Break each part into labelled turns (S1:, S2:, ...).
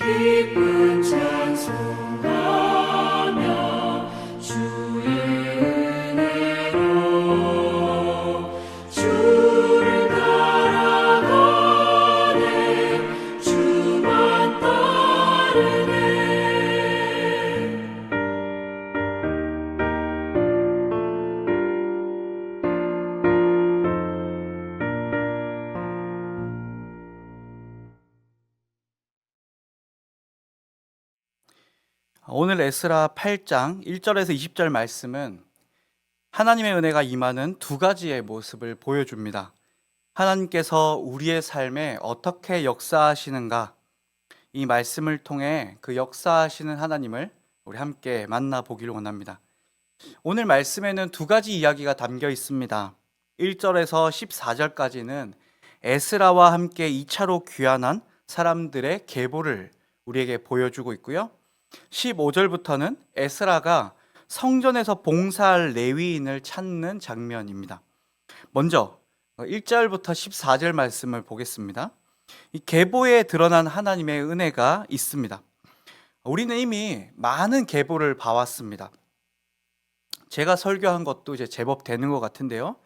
S1: 기쁜 찬송하며 주의 은혜로 주를 따라가네 주만 따르네.
S2: 오늘 에스라 8장 1절에서 20절 말씀은 하나님의 은혜가 임하는 두 가지의 모습을 보여줍니다. 하나님께서 우리의 삶에 어떻게 역사하시는가, 이 말씀을 통해 그 역사하시는 하나님을 우리 함께 만나보기를 원합니다. 오늘 말씀에는 두 가지 이야기가 담겨 있습니다. 1절에서 14절까지는 에스라와 함께 2차로 귀환한 사람들의 계보를 우리에게 보여주고 있고요. 15절부터는 에스라가 성전에서 봉사할 레위인을 찾는 장면입니다. 먼저 1절부터 14절 말씀을 보겠습니다. 이 계보에 드러난 하나님의 은혜가 있습니다. 우리는 이미 많은 계보를 봐왔습니다. 제가 설교한 것도 이제 제법 되는 것 같은데요.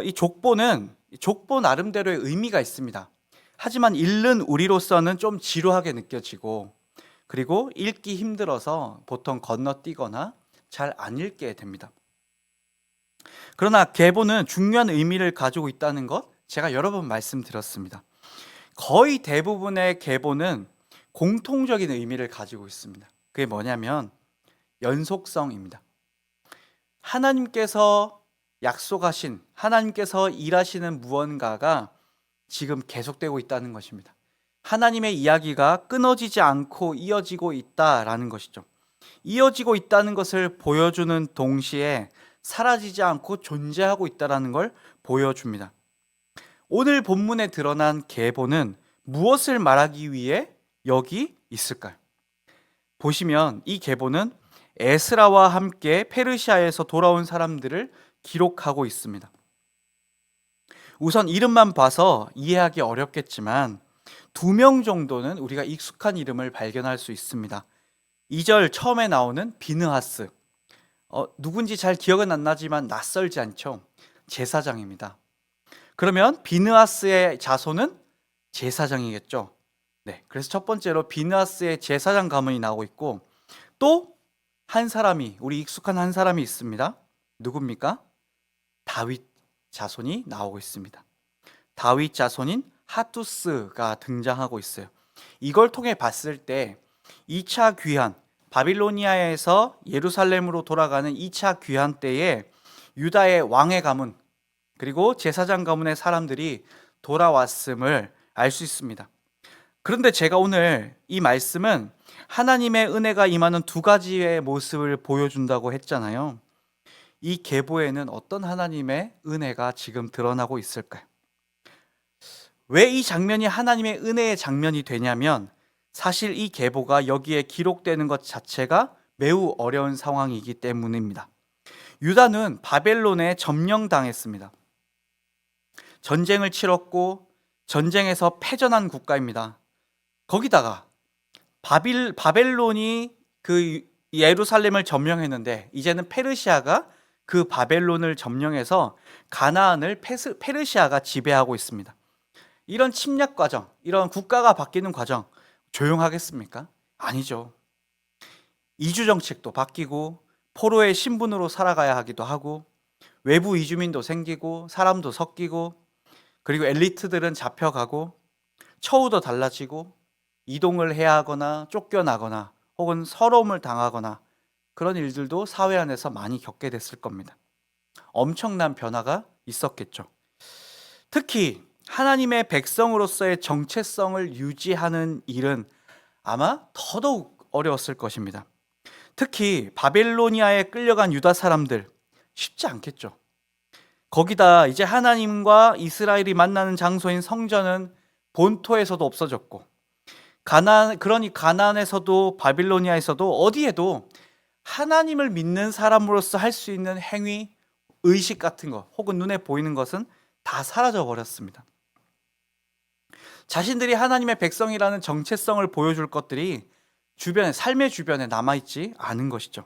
S2: 이 족보는 족보 나름대로의 의미가 있습니다. 하지만 읽는 우리로서는 좀 지루하게 느껴지고, 그리고 읽기 힘들어서 보통 건너뛰거나 잘 안 읽게 됩니다. 그러나 계보는 중요한 의미를 가지고 있다는 것 제가 여러 번 말씀드렸습니다. 거의 대부분의 계보는 공통적인 의미를 가지고 있습니다. 그게 뭐냐면 연속성입니다. 하나님께서 약속하신, 하나님께서 일하시는 무언가가 지금 계속되고 있다는 것입니다. 하나님의 이야기가 끊어지지 않고 이어지고 있다라는 것이죠. 이어지고 있다는 것을 보여주는 동시에 사라지지 않고 존재하고 있다는 걸 보여줍니다. 오늘 본문에 드러난 계보는 무엇을 말하기 위해 여기 있을까요? 보시면 이 계보는 에스라와 함께 페르시아에서 돌아온 사람들을 기록하고 있습니다. 우선 이름만 봐서 이해하기 어렵겠지만 2명 정도는 우리가 익숙한 이름을 발견할 수 있습니다. 2절 처음에 나오는 비느하스, 누군지 잘 기억은 안 나지만 낯설지 않죠? 제사장입니다. 그러면 비느하스의 자손은 제사장이겠죠? 네, 그래서 첫 번째로 비느하스의 제사장 가문이 나오고 있고, 또 한 사람이, 우리 익숙한 한 사람이 있습니다. 누굽니까? 다윗 자손이 나오고 있습니다. 다윗 자손인 하투스가 등장하고 있어요. 이걸 통해 봤을 때 2차 귀환, 바빌로니아에서 예루살렘으로 돌아가는 2차 귀환 때에 유다의 왕의 가문, 그리고 제사장 가문의 사람들이 돌아왔음을 알 수 있습니다. 그런데 제가 오늘 이 말씀은 하나님의 은혜가 임하는 두 가지의 모습을 보여준다고 했잖아요. 이 계보에는 어떤 하나님의 은혜가 지금 드러나고 있을까요? 왜 이 장면이 하나님의 은혜의 장면이 되냐면, 사실 이 계보가 여기에 기록되는 것 자체가 매우 어려운 상황이기 때문입니다. 유다는 바벨론에 점령당했습니다. 전쟁을 치렀고 전쟁에서 패전한 국가입니다. 거기다가 바벨론이 그 예루살렘을 점령했는데, 이제는 페르시아가 그 바벨론을 점령해서 가나안을 페르시아가 지배하고 있습니다. 이런 침략 과정, 이런 국가가 바뀌는 과정 조용하겠습니까? 아니죠. 이주 정책도 바뀌고 포로의 신분으로 살아가야 하기도 하고, 외부 이주민도 생기고 사람도 섞이고, 그리고 엘리트들은 잡혀가고 처우도 달라지고 이동을 해야 하거나 쫓겨나거나 혹은 서러움을 당하거나, 그런 일들도 사회 안에서 많이 겪게 됐을 겁니다. 엄청난 변화가 있었겠죠. 특히 하나님의 백성으로서의 정체성을 유지하는 일은 아마 더더욱 어려웠을 것입니다. 특히 바벨로니아에 끌려간 유다 사람들, 쉽지 않겠죠. 거기다 이제 하나님과 이스라엘이 만나는 장소인 성전은 본토에서도 없어졌고, 그러니 가나안에서도 바빌로니아에서도 어디에도 하나님을 믿는 사람으로서 할 수 있는 행위, 의식 같은 것 혹은 눈에 보이는 것은 다 사라져 버렸습니다. 자신들이 하나님의 백성이라는 정체성을 보여줄 것들이 삶의 주변에 남아있지 않은 것이죠.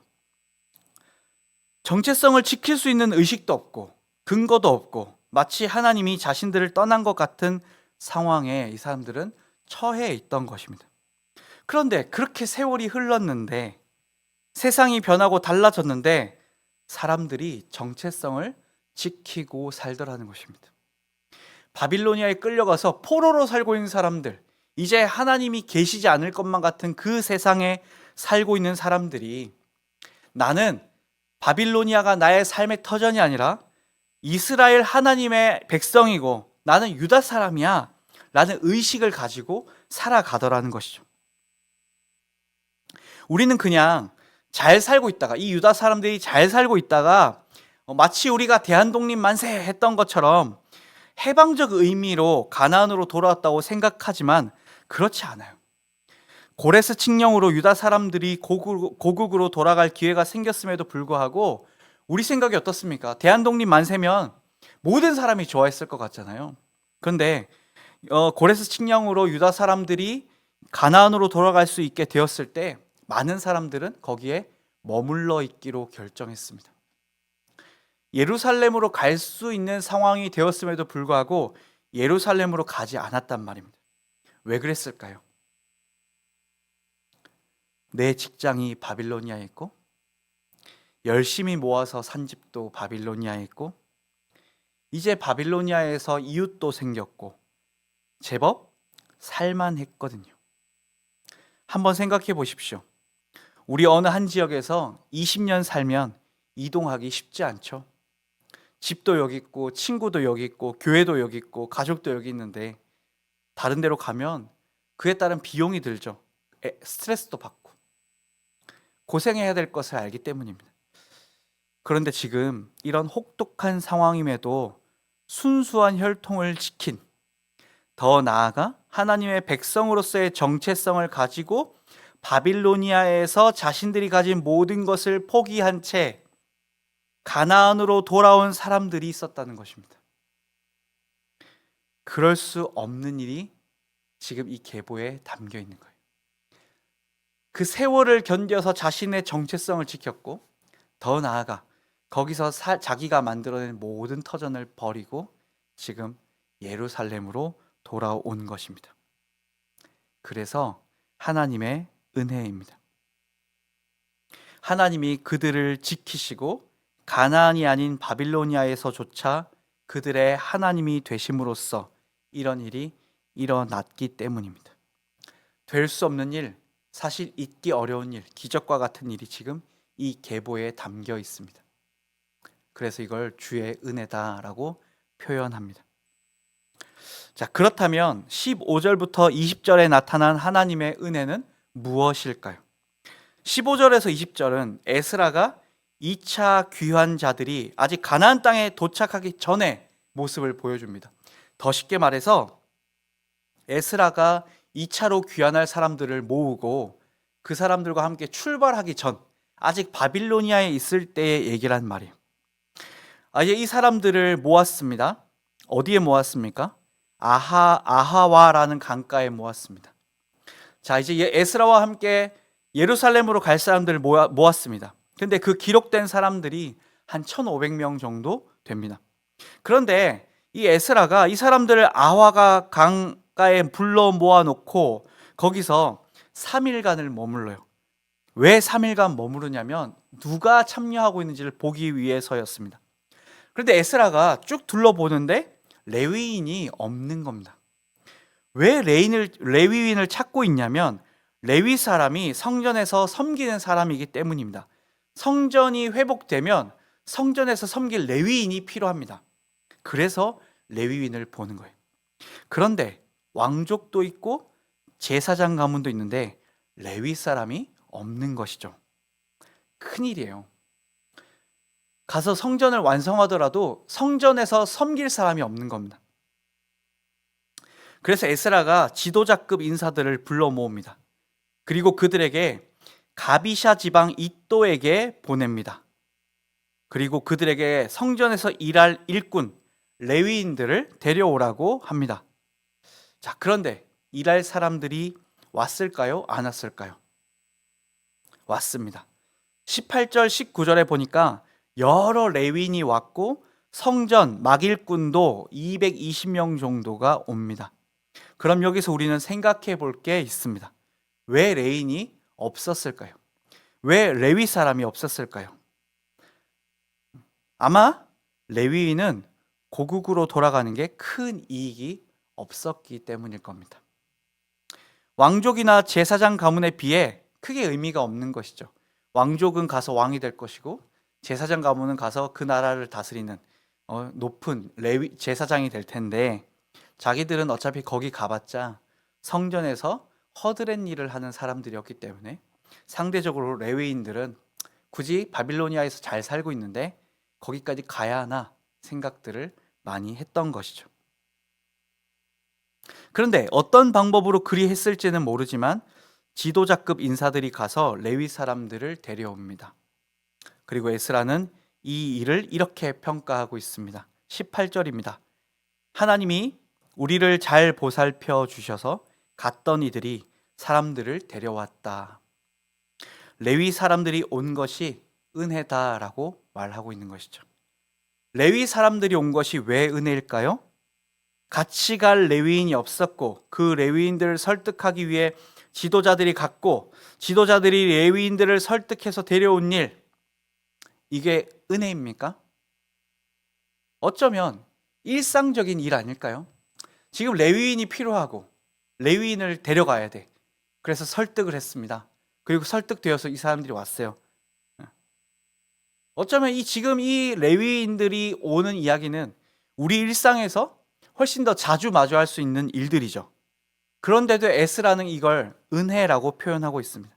S2: 정체성을 지킬 수 있는 의식도 없고 근거도 없고 마치 하나님이 자신들을 떠난 것 같은 상황에 이 사람들은 처해 있던 것입니다. 그런데 그렇게 세월이 흘렀는데, 세상이 변하고 달라졌는데 사람들이 정체성을 지키고 살더라는 것입니다. 바빌로니아에 끌려가서 포로로 살고 있는 사람들, 이제 하나님이 계시지 않을 것만 같은 그 세상에 살고 있는 사람들이, 나는 바빌로니아가 나의 삶의 터전이 아니라 이스라엘 하나님의 백성이고 나는 유다 사람이야 라는 의식을 가지고 살아가더라는 것이죠. 우리는 그냥 잘 살고 있다가, 이 유다 사람들이 잘 살고 있다가 마치 우리가 대한독립 만세 했던 것처럼 해방적 의미로 가나안으로 돌아왔다고 생각하지만 그렇지 않아요. 고레스 칙령으로 유다 사람들이 고국으로 돌아갈 기회가 생겼음에도 불구하고 우리 생각이 어떻습니까? 대한독립 만세면 모든 사람이 좋아했을 것 같잖아요. 그런데 고레스 칙령으로 유다 사람들이 가나안으로 돌아갈 수 있게 되었을 때 많은 사람들은 거기에 머물러 있기로 결정했습니다. 예루살렘으로 갈 수 있는 상황이 되었음에도 불구하고 예루살렘으로 가지 않았단 말입니다. 왜 그랬을까요? 내 직장이 바빌로니아에 있고, 열심히 모아서 산 집도 바빌로니아에 있고, 이제 바빌로니아에서 이웃도 생겼고 제법 살만했거든요. 한번 생각해 보십시오. 우리 어느 한 지역에서 20년 살면 이동하기 쉽지 않죠. 집도 여기 있고 친구도 여기 있고 교회도 여기 있고 가족도 여기 있는데 다른 데로 가면 그에 따른 비용이 들죠. 스트레스도 받고 고생해야 될 것을 알기 때문입니다. 그런데 지금 이런 혹독한 상황임에도 순수한 혈통을 지킨, 더 나아가 하나님의 백성으로서의 정체성을 가지고 바빌로니아에서 자신들이 가진 모든 것을 포기한 채 가나안으로 돌아온 사람들이 있었다는 것입니다. 그럴 수 없는 일이 지금 이 계보에 담겨 있는 거예요. 그 세월을 견뎌서 자신의 정체성을 지켰고, 더 나아가 거기서 자기가 만들어낸 모든 터전을 버리고 지금 예루살렘으로 돌아온 것입니다. 그래서 하나님의 은혜입니다. 하나님이 그들을 지키시고 가나안이 아닌 바빌로니아에서조차 그들의 하나님이 되심으로써 이런 일이 일어났기 때문입니다. 될 수 없는 일, 사실 있기 어려운 일, 기적과 같은 일이 지금 이 계보에 담겨 있습니다. 그래서 이걸 주의 은혜다라고 표현합니다. 자, 그렇다면 15절부터 20절에 나타난 하나님의 은혜는 무엇일까요? 15절에서 20절은 에스라가 2차 귀환 자들이 아직 가나안 땅에 도착하기 전에 모습을 보여줍니다. 더 쉽게 말해서 에스라가 2차로 귀환할 사람들을 모으고 그 사람들과 함께 출발하기 전, 아직 바빌로니아에 있을 때의 얘기란 말이에요. 이제 이 사람들을 모았습니다. 어디에 모았습니까? 아하와라는 강가에 모았습니다. 자, 이제 에스라와 함께 예루살렘으로 갈 사람들을 모았습니다. 근데 그 기록된 사람들이 한 1,500명 정도 됩니다. 그런데 이 에스라가 이 사람들을 아하와 강가에 불러 모아놓고 거기서 3일간을 머물러요. 왜 3일간 머무르냐면 누가 참여하고 있는지를 보기 위해서였습니다. 그런데 에스라가 쭉 둘러보는데 레위인이 없는 겁니다. 왜 레위인을 찾고 있냐면 레위 사람이 성전에서 섬기는 사람이기 때문입니다. 성전이 회복되면 성전에서 섬길 레위인이 필요합니다. 그래서 레위인을 보는 거예요. 그런데 왕족도 있고 제사장 가문도 있는데 레위 사람이 없는 것이죠. 큰일이에요. 가서 성전을 완성하더라도 성전에서 섬길 사람이 없는 겁니다. 그래서 에스라가 지도자급 인사들을 불러 모읍니다. 그리고 그들에게 가비샤 지방 이또에게 보냅니다. 그리고 그들에게 성전에서 일할 일꾼 레위인들을 데려오라고 합니다. 자, 그런데 일할 사람들이 왔을까요? 안 왔을까요? 왔습니다. 18절, 19절에 보니까 여러 레위인이 왔고 성전, 막일꾼도 220명 정도가 옵니다. 그럼 여기서 우리는 생각해 볼 게 있습니다. 왜 레위인이 없었을까요? 왜 레위 사람이 없었을까요? 아마 레위인은 고국으로 돌아가는 게 큰 이익이 없었기 때문일 겁니다. 왕족이나 제사장 가문에 비해 크게 의미가 없는 것이죠. 왕족은 가서 왕이 될 것이고 제사장 가문은 가서 그 나라를 다스리는 높은 레위 제사장이 될 텐데, 자기들은 어차피 거기 가봤자 성전에서 허드렛 일을 하는 사람들이었기 때문에 상대적으로 레위인들은 굳이 바빌로니아에서 잘 살고 있는데 거기까지 가야 하나 생각들을 많이 했던 것이죠. 그런데 어떤 방법으로 그리 했을지는 모르지만 지도자급 인사들이 가서 레위 사람들을 데려옵니다. 그리고 에스라는 이 일을 이렇게 평가하고 있습니다. 18절입니다. 하나님이 우리를 잘 보살펴 주셔서 갔던 이들이 사람들을 데려왔다. 레위 사람들이 온 것이 은혜다라고 말하고 있는 것이죠. 레위 사람들이 온 것이 왜 은혜일까요? 같이 갈 레위인이 없었고 그 레위인들을 설득하기 위해 지도자들이 갔고 지도자들이 레위인들을 설득해서 데려온 일, 이게 은혜입니까? 어쩌면 일상적인 일 아닐까요? 지금 레위인이 필요하고 레위인을 데려가야 돼. 그래서 설득을 했습니다. 그리고 설득되어서 이 사람들이 왔어요. 어쩌면 지금 이 레위인들이 오는 이야기는 우리 일상에서 훨씬 더 자주 마주할 수 있는 일들이죠. 그런데도 에스라는 이걸 은혜라고 표현하고 있습니다.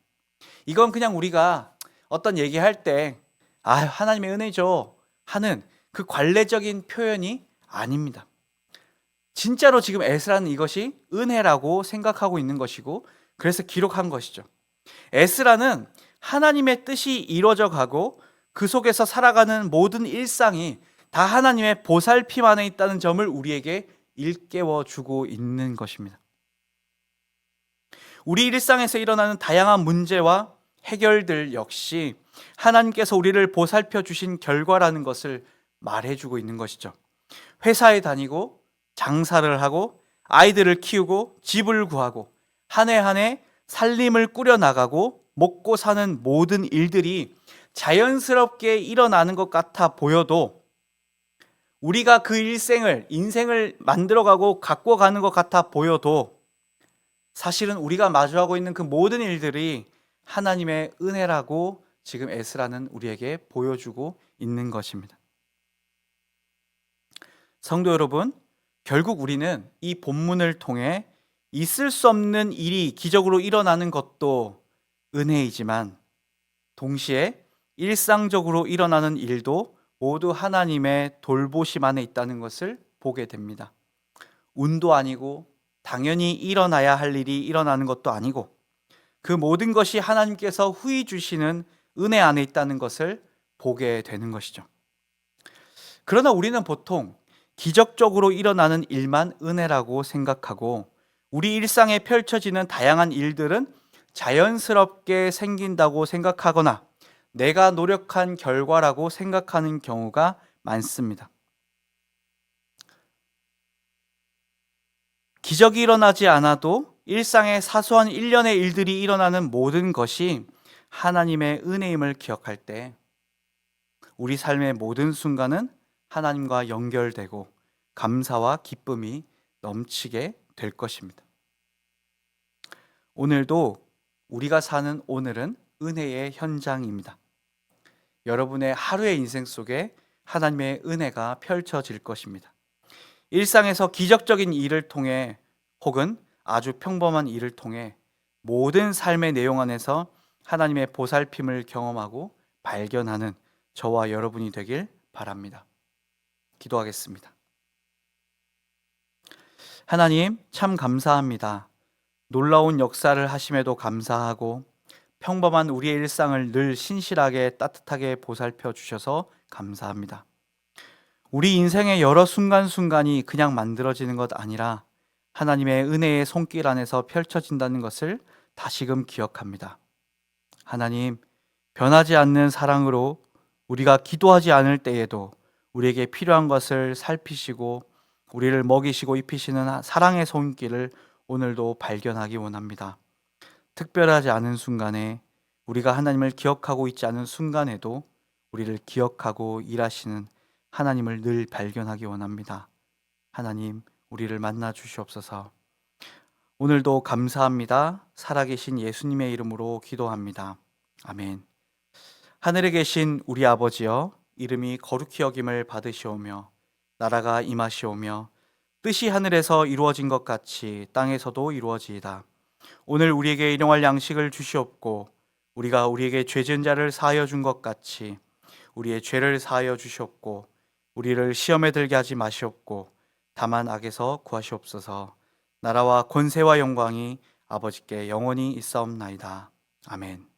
S2: 이건 그냥 우리가 어떤 얘기할 때 하나님의 은혜죠 하는 그 관례적인 표현이 아닙니다. 진짜로 지금 에스라는 이것이 은혜라고 생각하고 있는 것이고 그래서 기록한 것이죠. 에스라는 하나님의 뜻이 이루어져 가고 그 속에서 살아가는 모든 일상이 다 하나님의 보살핌 안에 있다는 점을 우리에게 일깨워 주고 있는 것입니다. 우리 일상에서 일어나는 다양한 문제와 해결들 역시 하나님께서 우리를 보살펴 주신 결과라는 것을 말해주고 있는 것이죠. 회사에 다니고 장사를 하고 아이들을 키우고 집을 구하고 한 해 한 해 살림을 꾸려나가고 먹고 사는 모든 일들이 자연스럽게 일어나는 것 같아 보여도 우리가 그 인생을 만들어가고 갖고 가는 것 같아 보여도 사실은 우리가 마주하고 있는 그 모든 일들이 하나님의 은혜라고 지금 에스라는 우리에게 보여주고 있는 것입니다. 성도 여러분, 결국 우리는 이 본문을 통해 있을 수 없는 일이 기적으로 일어나는 것도 은혜이지만 동시에 일상적으로 일어나는 일도 모두 하나님의 돌보심 안에 있다는 것을 보게 됩니다. 운도 아니고 당연히 일어나야 할 일이 일어나는 것도 아니고 그 모든 것이 하나님께서 후히 주시는 은혜 안에 있다는 것을 보게 되는 것이죠. 그러나 우리는 보통 기적적으로 일어나는 일만 은혜라고 생각하고 우리 일상에 펼쳐지는 다양한 일들은 자연스럽게 생긴다고 생각하거나 내가 노력한 결과라고 생각하는 경우가 많습니다. 기적이 일어나지 않아도 일상의 사소한 일련의 일들이 일어나는 모든 것이 하나님의 은혜임을 기억할 때 우리 삶의 모든 순간은 하나님과 연결되고 감사와 기쁨이 넘치게 될 것입니다. 오늘도 우리가 사는 오늘은 은혜의 현장입니다. 여러분의 하루의 인생 속에 하나님의 은혜가 펼쳐질 것입니다. 일상에서 기적적인 일을 통해 혹은 아주 평범한 일을 통해 모든 삶의 내용 안에서 하나님의 보살핌을 경험하고 발견하는 저와 여러분이 되길 바랍니다. 기도하겠습니다. 하나님, 참 감사합니다. 놀라운 역사를 하심에도 감사하고 평범한 우리의 일상을 늘 신실하게 따뜻하게 보살펴 주셔서 감사합니다. 우리 인생의 여러 순간순간이 그냥 만들어지는 것 아니라 하나님의 은혜의 손길 안에서 펼쳐진다는 것을 다시금 기억합니다. 하나님, 변하지 않는 사랑으로 우리가 기도하지 않을 때에도 우리에게 필요한 것을 살피시고 우리를 먹이시고 입히시는 사랑의 손길을 오늘도 발견하기 원합니다. 특별하지 않은 순간에, 우리가 하나님을 기억하고 있지 않은 순간에도 우리를 기억하고 일하시는 하나님을 늘 발견하기 원합니다. 하나님, 우리를 만나 주시옵소서. 오늘도 감사합니다. 살아계신 예수님의 이름으로 기도합니다. 아멘. 하늘에 계신 우리 아버지여, 이름이 거룩히 여김을 받으시오며 나라가 임하시오며 뜻이 하늘에서 이루어진 것 같이 땅에서도 이루어지이다. 오늘 우리에게 일용할 양식을 주시옵고 우리가 우리에게 죄 지은 자를 사하여 준 것 같이 우리의 죄를 사하여 주시옵고 우리를 시험에 들게 하지 마시옵고 다만 악에서 구하시옵소서. 나라와 권세와 영광이 아버지께 영원히 있사옵나이다. 아멘.